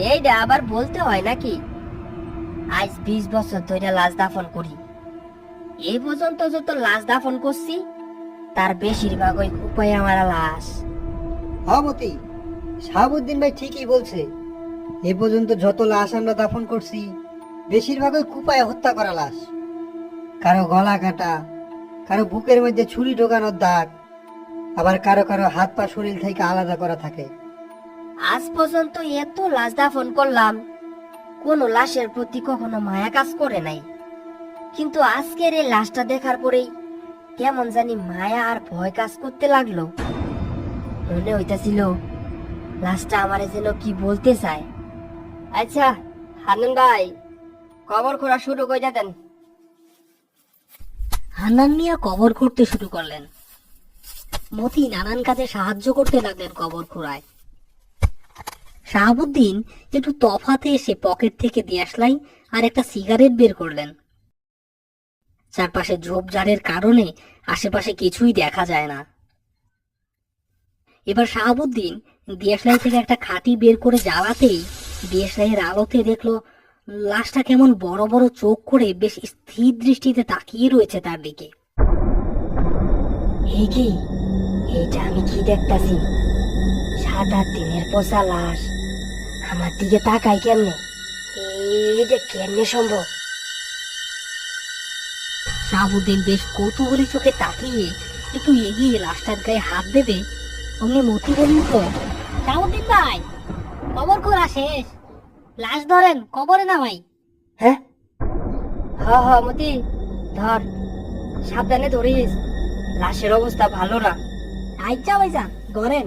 এইটা আবার বলতে হয় নাকি? আজ 20 বছর ধরে লাশ দাফন করি। এই পর্যন্ত যত লাশ দাফন করছি তার বেশিরভাগ ওই কুপায় আমার লাশ। মতি, শাহাবুদ্দিন ভাই ঠিকই বলছে। এ পর্যন্ত যত লাশ আমরা দাফন করছি বেশিরভাগই কুপায় হত্যা করা লাশ। কারো গলা কাটা, কারো বুকের মধ্যে ছুরি ঢোকানোর দাগ, আবার কারো কারো হাত পা শরীর থেকে আলাদা করা থাকে। আজ পর্যন্ত এত লাশ দাফন করলাম, কোন লাশের প্রতি কখনো মায়া কাজ করে নাই। কিন্তু আজকের এই লাশটা দেখার পরেই কেমন জানি মায়া আর ভয় কাজ করতে লাগলো। মনে হইতাছিল লাশটা আমারে যেন কি বলতে চায়। আচ্ছা হান্নান ভাই, কবর খোঁড়া শুরু করে দেন। হান্নান মিয়া কবর করতে শুরু করলেন। মতি নানান কাজে সাহায্য করতে লাগলেন কবর খোঁড়ায়। শাহাবুদ্দিন একটু তফাতে এসে পকেট থেকে দেশলাই আর একটা সিগারেট বের করলেন। চারপাশে ঝোপঝাড়ের কারণে আশেপাশে কিছুই দেখা যায় না। এবার শাহাবুদ্দিন দেশলাই থেকে একটা খাঁটি বের করে জ্বালাতেই দেশলাইয়ের আলোতে দেখলো লাশটা কেমন বড় বড় চোখ করে বেশ স্থির দৃষ্টিতে তাকিয়ে রয়েছে তার দিকে। এই কি, এইটা আমি কি দেখতাছি? 7-8 দিনের পচা লাশ আমার দিকে তাকাই কেমনে? এই যে কেমনে সম্ভব? শাহাবুদ্দিন বেশ কৌতূহলী চোখে তাকিয়ে একটু এগিয়ে লাশটার গায়ে হাত দেবে, অমনি মতি বলে উঠল, শাহাবুদ্দিন ভাই, কবর খোঁড়া শেষ, লাশ ধরেন, কবরে নামাই। হ্যাঁ, হ মতি, ধর, সাবধানে ধরিস, লাশের অবস্থা ভালো না। আচ্ছা ভাইজান, ধরেন।